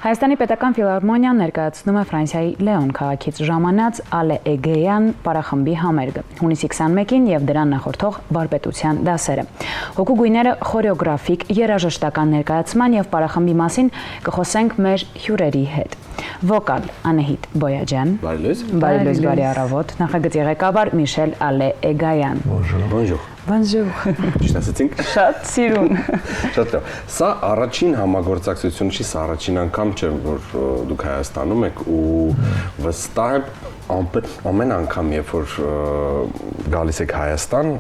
Հայաստանի պետական ֆիլհարմոնիան ներկայացնում է Ֆրանսիայի Լեոն քաղաքից ժամանած Ալե Էգեյան պարախմբի համերգը հունիսի 21-ին եւ դրան նախորդող վարպետության դասերը։ Հոգու գույները խորեոգրաֆիկ երաժշտական ներկայացման եւ պարախմբի մասին կխոսենք մեր հյուրերի հետ։ Վոկալ Անահիտ Բոյաջյան, բարի լույս, բարի առավոտ, նախագծի ղեկավար Միշել Ալե Էգայան։ Bonjour. Ճիշտ ասացինք։ Շատ սիրուն։ Շատ լավ։ Սա առաջին համագործակցություն չի, սա առաջին անգամ չէ, որ դուք Հայաստանում եք ու վստահ եմ ամեն անգամ, երբ որ գալիս եք Հայաստան,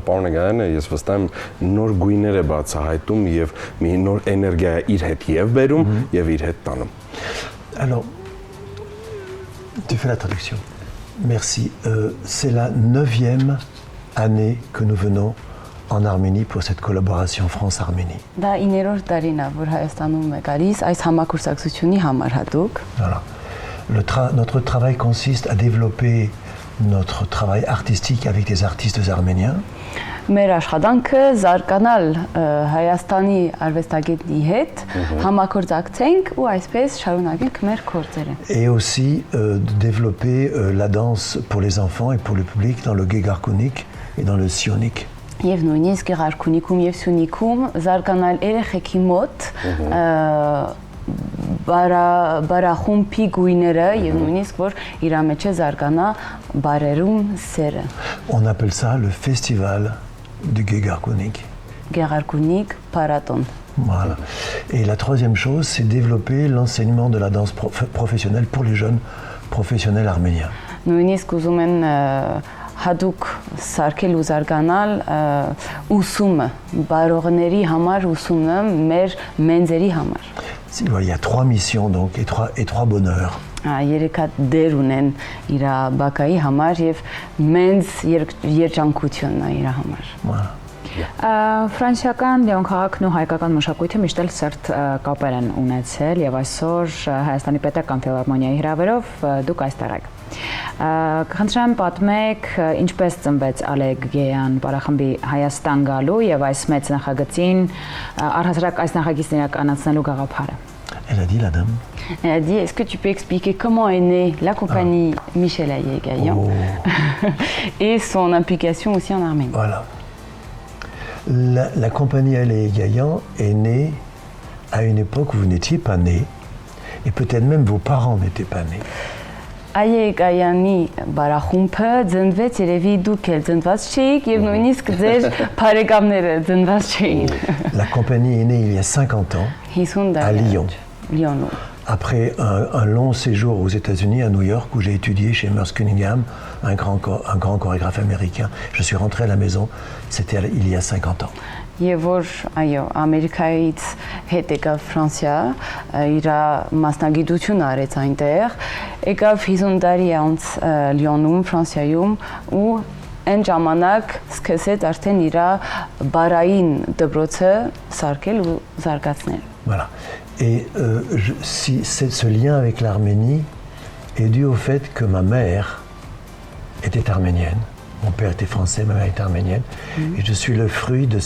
պարոն Էգայանը, ես վստահ եմ նոր գույներ է բացահայտում եւ մի նոր էներգիա իր հետ եւ բերում եւ իր հետ տանում։ Alors, tu fais la traduction. Merci. C'est la 9e année que nous venons en Arménie pour cette collaboration France-Arménie. Դա 9-րդ տարին է, որ Հայաստանում է գալիս այս համագործակցությունի համար հատուկ։ Voilà. Notre travail consiste à développer notre travail artistique avec des artistes arméniens. Մեր աշխատանքը զարգանալ Հայաստանի արվեստագետի հետ, համագործակցենք ու այսպես շարունակենք մեր գործերը։ Et aussi de développer la danse pour les enfants et pour le public dans le Gegarkunik et dans le Sionik. Եվ նույնիսկ Գեղարքունիքում եւ Սյունիքում զարգանալ երեխեքի մոտ բարախումբի գույները եւ նույնիսկ որ իր մեջ է զարգանա բարերում սերը։ On appelle ça le festival du Gegarkunik. Գեղարքունիկ Paraton. Voilà. Et la troisième chose, c'est développer l'enseignement de la danse professionnelle pour les jeunes professionnels arméniens. Նույնիսկ ուզում են հատուկ սարքել ու զարգանալ ուսումը, բարողների համար ուսումը մեր մենձերի համար։ Il y a 3 missions donc et trois bonheurs. Երեքա դեր ունեն իր բակայի համար եւ մենձ երջանկությունն է իր համար։ Voilà. Ֆրանսիական Լեոն քաղաքն ու հայկական մշակույթը միշտ էլ սերտ կապեր են ունեցել եւ այսօր Հայաստանի պետական ֆիլհարմոնիայի հրավերով դուք այստեղ եք։ Կխնդրեմ պատմեք ինչպես ծնվեց Ալե Էգեյան պարախմբի Հայաստան գալու եւ այս մեծ նախագծին առհասարակ այս նախագիծն իրականացնելու գաղափարը։ Elle a dit la dame. Elle a dit, est-ce que tu peux expliquer comment est née la compagnie Michel Ալե Էգայան et son implication aussi en Arménie? Voilà. La compagnie Ալե Էգայան est née à une époque où vous n'étiez pas né et peut-être même vos parents n'étaient pas nés. Ալե Էգայանի բարախումբը ծնվեց երևի դուք էլ ծնված չէիք եւ նույնիսկ ձեր բարեկամները ծնված չէին։ La compagnie est née il y a 50 ans à Lyon. Après un long séjour aux États-Unis, à New York, où j'ai étudié chez Merce Cunningham, un grand chorégraphe américain, je suis rentré à la maison, c'était il y a 50 ans. Եվ որ այո ամերիկայից հետ եկավ Ֆրանսիա իր մասնագիտություն արեց այնտեղ եկավ 50 տարի անց Լիոնում Ֆրանսիայում ու այն ժամանակ սկսեց արդեն իր բարային դպրոցը սարքել ու զարգացնել։ Voilà. Et ce lien avec l'Arménie est dû au fait que ma mère était arménienne. Mon père était français, ma mère était arménienne. Et je suis le fruit de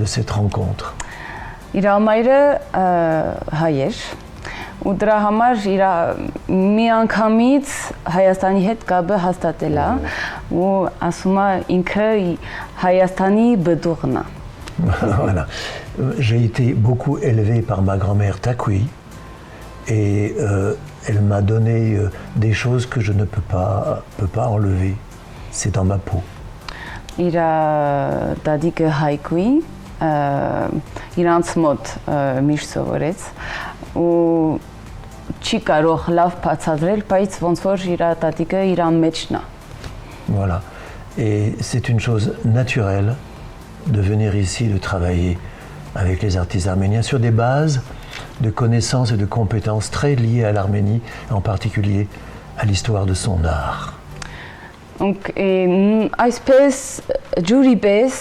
cette rencontre. Իր ամայրը հայ էր ու դրա համար իր մի անգամից Հայաստանի հետ կապը հաստատել է ու ասում է ինքը Հայաստանի բդուղն է։ Voilà. J'ai été beaucoup élevé par ma grand-mère Takui et elle m'a donné des choses que je ne peux pas enlever. C'est dans ma peau. Իր դադիկը հայկուի իրանց մոտ միշտ սովորեց ու չի կարող լավ բացատրել, բայց ոնց որ իր դադիկը իրան մեջն է։ Voilà. Et c'est une chose naturelle de venir ici, de travailler avec les artistes arméniens sur des bases de connaissances et de compétences très liées à l'Arménie, en particulier à l'histoire de son art. Donc, այսպես ջուրի պես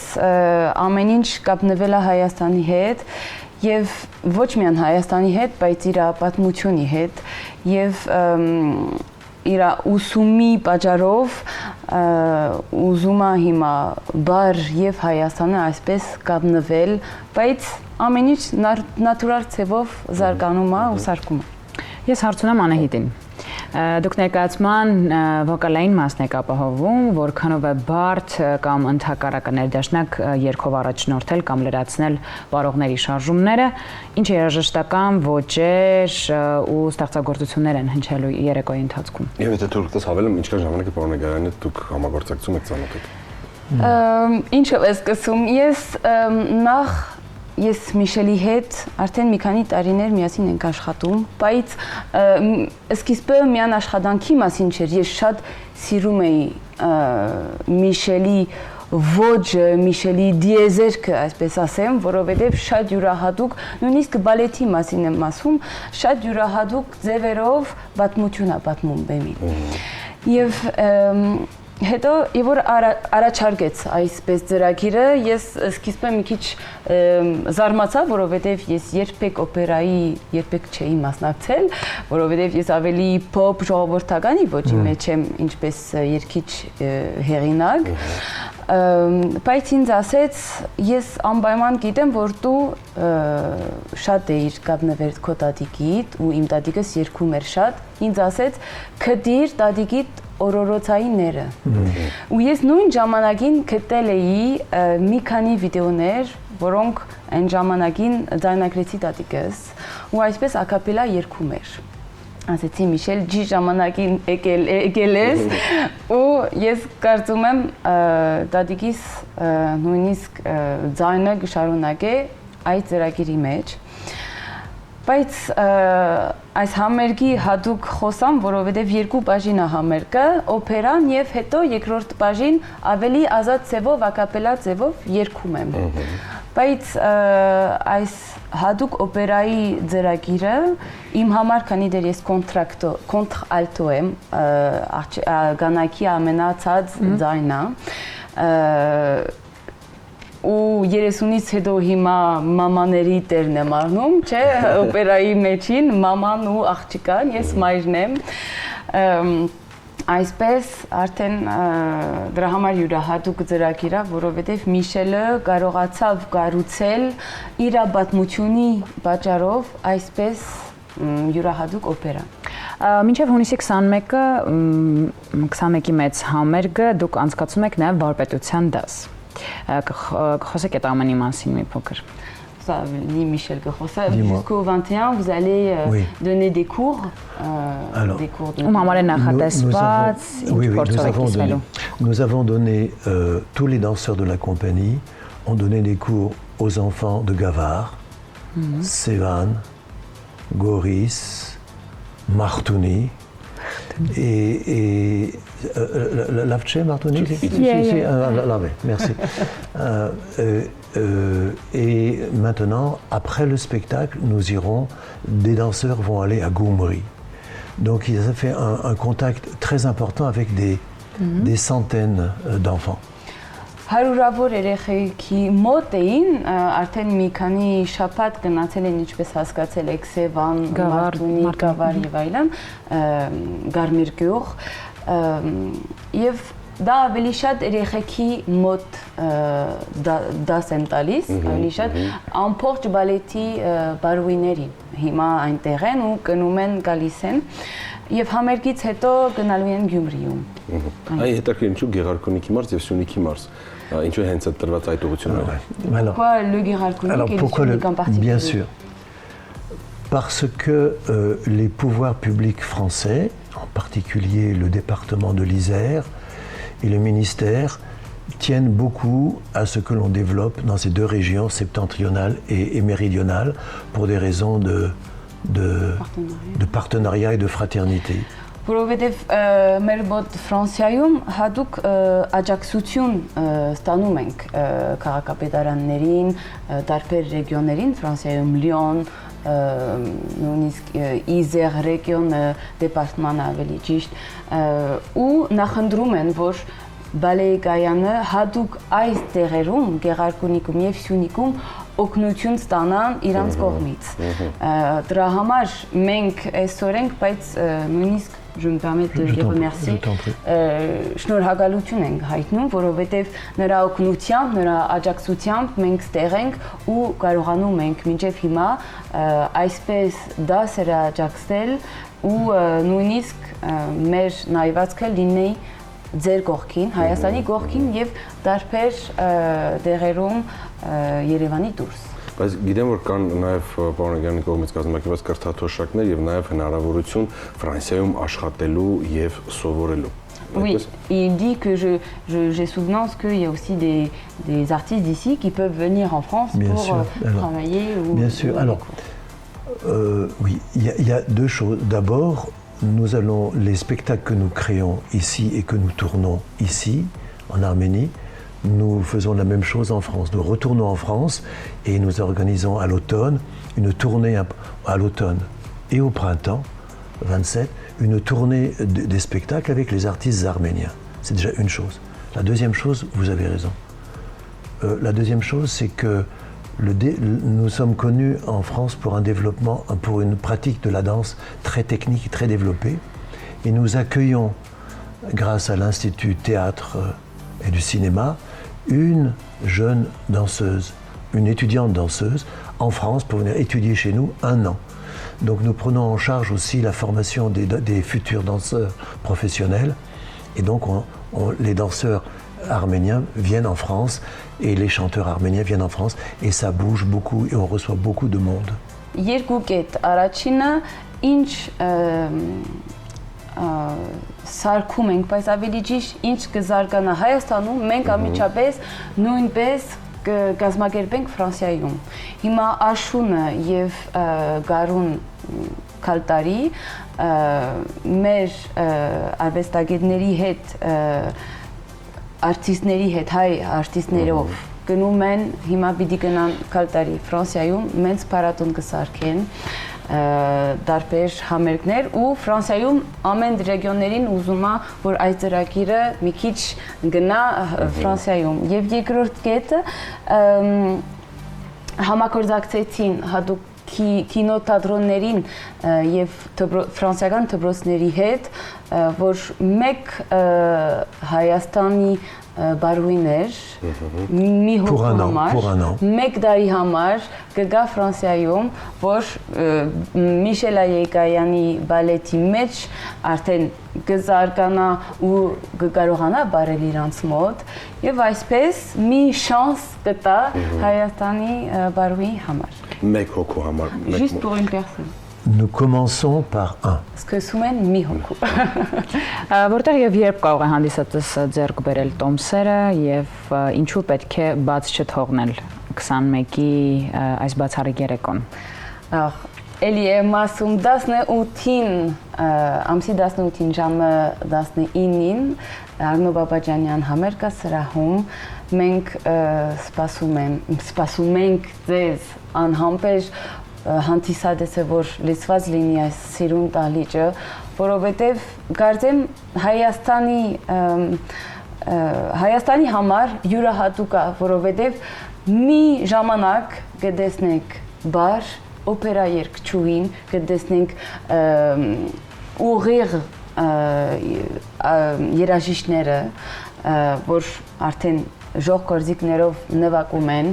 ամեն ինչ կապնվել է Հայաստանի հետ եւ ոչ միայն Հայաստանի հետ, բայց իր պատմությունի հետ եւ իր ուսումի պատճառով ուզում է հիմա բար եւ Հայաստանը այսպես կապնվել, բայց ամեն ինչ նատուրալ ցևով զարգանում է ու սարքում է։ Ես հարց ունեմ Անահիտին։ Դուք ներկայացման վոկալային մասն եք ապահովում, որքանով է բարդ կամ ընդհակառակը ներդաշնակ երգով առաջնորդել կամ լրացնել վարողների շարժումները, ինչ երաժշտական ոճեր ու ստեղծագործություններ են հնչելու երեկոյի ընթացքում։ Եվ եթե դուք դες հավելեմ, ինչքան ժամանակ է պարոն Նեգարյանը դուք համագործակցում եք ծանոթ։ Ինչով է սկսում։ Ես Միշելի հետ արդեն մի քանի տարիներ միասին ենք աշխատում, բայց սկիզբը միան աշխատանքի մասին չէր, ես շատ սիրում էի Միշելի ոճը, Միշելի դիեզերքը, այսպես ասեմ, որովհետև շատ յուրահատուկ, նույնիսկ բալետի մասին եմ ասում, շատ յուրահատուկ ձևերով պատմություն է պատմում բեմին։ Եվ հետո որ առաջարկեց այսպես ծրագիրը, ես սկիզբը մի քիչ զարմացա, որովհետև ես երբեք չէի մասնակցել, որովհետև ես ավելի փոփ ժողովրդականի ոճի մեջ եմ, ինչպես երգիչ հեղինակ, բայց ինձ ասեց, ես անպայման գիտեմ, որ դու շատ էիր կապնվել քո տատիկիդ ու իմ տատիկս երգում էր շատ, ինձ ասեց, քդիր տատիկիդ օրորոցայինները։ Ու ես նույն ժամանակին գտել էի մի քանի վիդեոներ, որոնք այն ժամանակին ձայնագրեցի տատիկս, ու այսպես ակապելա երգում էր։ Ասեցի Միշել, ջի ժամանակին եկել ես, ու ես կարծում եմ տատիկիս նույնիսկ ձայնը կշարունակե այդ ծրագիրի մեջ։ Բայց այս համերգի հատուկ խոսամ, որովհետև երկու բաժին է համերգը, օպերան եւ հետո երկրորդ բաժին ավելի ազատ ձևով, ակապելա ձևով երգում եմ։ Բայց այս հատուկ օպերայի ծրագիրը իմ համար, քանի դեռ ես կոնտրալտո եմ, գանակի ամենացած ձայնը, ու 30-ից հետո հիմա մամաների տերն եմ առնում, չէ, օպերայի մեջին մաման ու աղջիկան, ես մայրն եմ, այսպես արդեն դրա համար յուրահատուկ ծրագիր է, որովհետև Միշելը կարողացավ կառուցել իր պատմությունի պատճառով այսպես յուրահատուկ օպերա։ Մինչև հունիսի 21-ը 21-ի մեծ համերգը դուք անցկացում եք նաև վարպետության դաս։ Խոսեք այդ ամենի մասին մի փոքր։ Michel jusqu'au 21, vous allez donner des cours. Nous avons donné, tous les danseurs de la compagnie ont donné des cours aux enfants de Gavard, Sévan, Goris, Martouni. Et Lavche, Martouni, merci. Et maintenant, après le spectacle, nous irons, des danseurs vont aller à Goumri. Donc ça fait un contact très important avec des centaines d'enfants. Հարյուրավոր երեխեքի մոտ էին, արդեն մի քանի շաբաթ գնացել են, ինչպես հասկացել եք, Սևան, Մարտունի, Գավառ եւ այլն, Գարմիր գյուղ, եւ դա ավելի շատ երեխեքի մոտ դաս եմ տալիս, ավելի շատ ամբողջ բալետի բարույների հիմա այնտեղ են ու կնում են գալիս են եւ համերգից հետո գնալու են Գյումրիում։ Այ հետաքրքիր ինչու Գեղարքունիքի մարզ եւ Սյունիքի մարզ։ Pourquoi le Gérardconique et le Sunic en particulier? Bien sûr. Parce que les pouvoirs publics français, en particulier le département de l'Isère et le ministère, tiennent beaucoup à ce que l'on développe dans ces deux régions septentrionales et méridionales pour des raisons de partenariat et de fraternité. Որովհետև մեր մոտ Ֆրանսիայում հատուկ աջակցություն ստանում ենք քաղաքապետարաններին, տարբեր ռեգիոններին, Ֆրանսիայում Լիոն, նույնիսկ Իզեր ռեգիոնը, դեպարտմանը ավելի ճիշտ, ու նախընտրում են, որ բալեգայանը հատուկ այս տեղերում, Գեղարքունիքում եւ Սյունիքում օգնություն ստանան իրանց կողմից։ Դրա համար մենք այսօր ենք, բայց նույնիսկ je me permets de les remercier. Շնորհակալություն ենք հայտնում, որովհետև նրա օգնությամբ, նրա աջակցությամբ մենք ստեղ ենք ու կարողանում ենք մինչև հիմա այսպես դասեր աջակցել ու նույնիսկ մեր նայվածքը լինի ձեր կողքին, Հայաստանի կողքին եւ տարբեր դեղերում Երևանի դուրս։ Բայց գիտեմ, որ կան նաև պարոն կողմից կազմակերպված կրթաթոշակներ եւ նաև հնարավորություն Ֆրանսիայում աշխատելու եւ սովորելու։ Oui, il dit que j'ai souvenance qu'il y a aussi des artistes d'ici qui peuvent venir en France pour travailler. Bien sûr. Alors, oui, il y a deux choses. D'abord, nous allons, les spectacles que nous créons ici et que nous tournons ici, en Arménie, nous faisons la même chose en France. Nous retournons en France et nous organisons à l'automne une tournée à l'automne et au printemps, 27, une tournée des spectacles avec les artistes arméniens. C'est déjà une chose. La deuxième chose, vous avez raison. La deuxième chose, c'est que nous sommes connus en France pour un développement, pour une pratique de la danse très technique et très développée. Et nous accueillons, grâce à l'Institut Théâtre et du Cinéma, une jeune danseuse, une étudiante danseuse en France pour venir étudier chez nous 1 an. Donc nous prenons en charge aussi la formation des futurs danseurs professionnels. Et donc les danseurs arméniens viennent en France et les chanteurs arméniens viennent en France et ça bouge beaucoup et on reçoit beaucoup de monde. Երկու կետ առաջինը ինչ սարքում ենք, բայց ավելի ճիշտ ինչ կզարգանա Հայաստանում, մենք ամիջապես նույնպես կազմակերպենք Ֆրանսիայում։ Հիմա Աշունը եւ Գարուն Քալտարի մեր արվեստագետների հետ արտիստների հետ, հայ արտիստներով գնում են, հիմա պիտի գնան Քալտարի Ֆրանսիայում, մեծ փառատոն կսարքեն դարբեր համերգներ ու Ֆրանսիայում ամեն ռեգիոններին ուզում է, որ այս ծրագիրը մի քիչ գնա Ֆրանսիայում։ Եվ երկրորդ կետը համագործակցեցին հատուկ կինոթատրոններին եւ ֆրանսիական դպրոցների հետ, որ մեկ Հայաստանի բարույներ մի հոգու համար, մեկ դարի համար կգա Ֆրանսիայում, որ Միշել Այեկայանի բալետի մեջ արդեն կզարգանա ու կկարողանա բարել իրանց մոտ եւ այսպես մի շանս կտա Հայաստանի բարույի համար։ Մեկ հոգու համար, Juste pour une personne. Nous commençons par un. Սկսում են մի հոգու։ Որտեղ եւ երբ կարող է հանդիսատես ձեռք բերել տոմսերը եւ ինչու պետք է բաց չթողնել 21-ի այս բացառիկ երեկոն։ Էլի եմ ասում 18-ին, ամսի 18-ին ժամը 19-ին Արնո Բաբաջանյան համերգա սրահում մենք սպասում ենք ձեզ անհամբեր հանդիսատեսը, որ լսված լինի այս սիրուն տալիճը, որովհետև կարծեմ Հայաստանի համար յուրահատուկ է, որովհետև մի ժամանակ կտեսնենք բար օպերա երգչուհին, կտեսնենք ուղիղ երաժիշտները, որ արդեն ժող գործիքներով նվագում են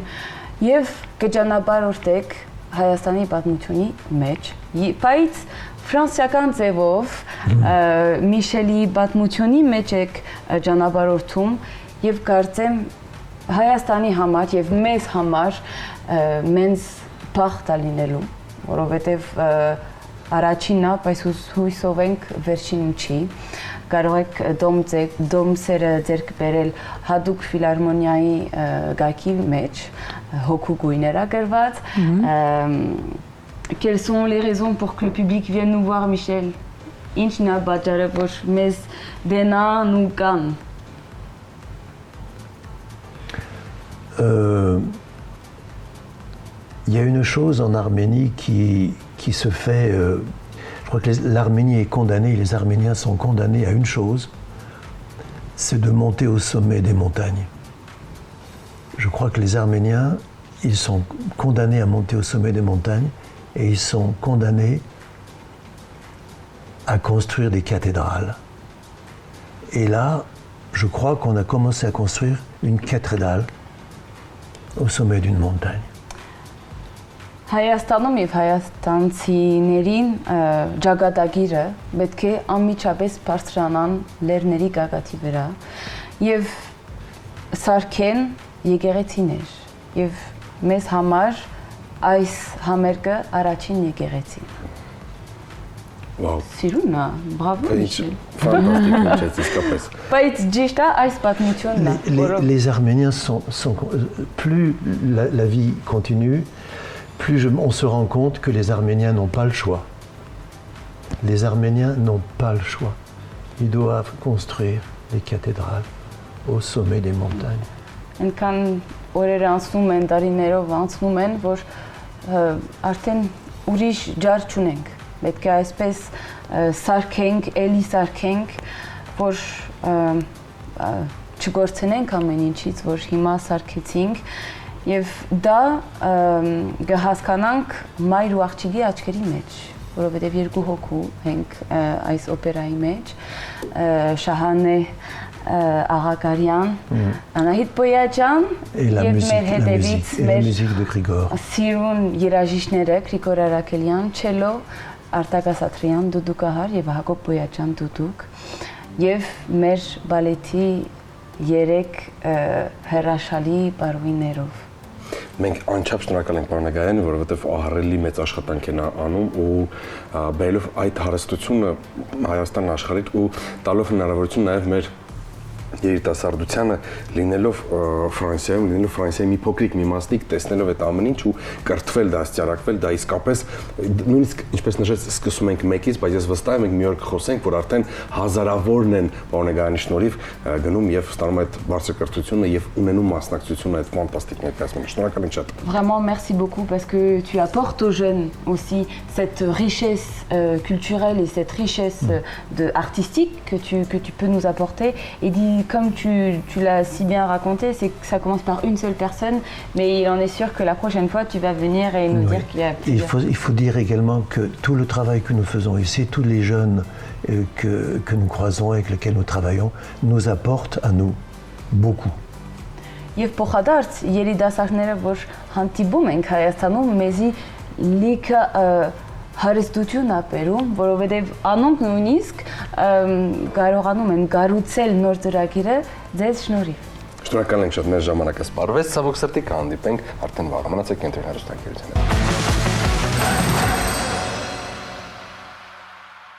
եւ կճանապարհորդեք Հայաստանի պատմությունի մեջ, բայց ֆրանսիական ձևով Միշելի պատմությունի մեջ եք ճանապարհորդում եւ կարծեմ Հայաստանի համար եւ մեզ համար մենք բախտ լինելու, որովհետեւ առաջինն է, բայց հույսով ենք վերջինը չի։ Կարող եք դոմսերը ձեռք բերել հատուկ ֆիլհարմոնիայի գայքի մեջ, հոգու գույներ ագրված։ Quelles sont les raisons pour que le public vienne nous voir, Michel? Ինչն է պատճառը, որ մեզ դենան ու կան։ Il y a une chose en Arménie qui se fait, je crois que l'Arménie est condamnée, les Arméniens sont condamnés à une chose, c'est de monter au sommet des montagnes. Je crois que les Arméniens, ils sont condamnés à monter au sommet des montagnes et ils sont condamnés à construire des cathédrales. Et là, je crois qu'on a commencé à construire une cathédrale au sommet d'une montagne. Հայաստանում եւ հայաստանցիներին ճակատագիրը պետք է անմիջապես բարձրանան լեռների գագաթի վրա եւ սարքեն եկեղեցիներ եւ մեզ համար այս համերգը առաջին եկեղեցին։ Վաու։ Սիրուն է, բրավո Միշել։ Ֆանտաստիկ իսկապես։ Բայց ճիշտ է այս պատմությունն է։ Les Arméniens plus la vie continue, plus on se rend compte que les Arméniens n'ont pas le choix. Les Arméniens n'ont pas le choix. Ils doivent construire des cathédrales au sommet des montagnes. Այնքան օրերը անցնում են, տարիներով անցնում են, որ արդեն ուրիշ ջար չունենք։ Պետք է այսպես սարքենք, էլի սարքենք, որ չգործնենք ամեն ինչից, որ հիմա սարքեցինք եւ դա կհասկանանք մայր ու աղջիկի աչքերի մեջ, որովհետեւ երկու հոգու ենք այս օպերայի մեջ, Շահանե Աղակարյան, Անահիտ Պոյաջյան եւ մեր հետևից մեր սիրուն երաժիշտները Գրիգոր Արաքելյան, չելո, Արտակ Ասատրյան, դուդուկահար եւ Հակոբ Պոյաջյան դուդուկ եւ մեր բալետի 3 հերաշալի բարույներով։ Մենք անչափ շնորհակալ ենք պարոն Ագայան, որովհետև ահռելի մեծ աշխատանք են անում ու բերելով այդ հարստությունը Հայաստան աշխարհից ու տալով հնարավորություն նաև մեր երիտասարդությանը լինելով Ֆրանսիայում, լինելով Ֆրանսիայի մի փոքրիկ մի մասնիկ, տեսնելով այդ ամեն ինչ ու կրթվել, դաստիարակվել, դա իսկապես նույնիսկ ինչպես նշեց, սկսում ենք մեկից, բայց ես վստահ եմ մի օր կխոսենք, որ արդեն հազարավորն են պարոն Ագայանի շնորհիվ գնում եւ ստանում այդ բարձր կրթությունը եւ ունենում մասնակցությունը այդ ֆանտաստիկ ներկայացմանը։ Շնորհակալ ենք շատ։ Vraiment merci beaucoup parce que tu apportes aux jeunes aussi cette richesse culturelle et cette richesse artistique que tu peux nous apporter et comme tu l'as si bien raconté, c'est que ça commence par une seule personne, mais il en est sûr que la prochaine fois, tu vas venir et nous dire qu'il y a plusieurs. Il faut dire également que tout le travail que nous faisons ici, tous les jeunes que nous croisons, avec lesquels nous travaillons, nous apportent à nous beaucoup. Եվ փոխադարձ երիտասարդները, որ հանդիպում ենք Հայաստանում, մեզի լիքը հարստություն ապերում, որովհետև անոնք նույնիսկ կարողանում են գառուցել նոր ծրագիրը ձեզ շնորհիվ։ Շնորհակալ ենք շատ, մեր ժամանակը սպառվեց, ցավոք սրտի կհանդիպենք արդեն վաղը։ Մնացեք կենտրոն հեռուստաընկերություններում։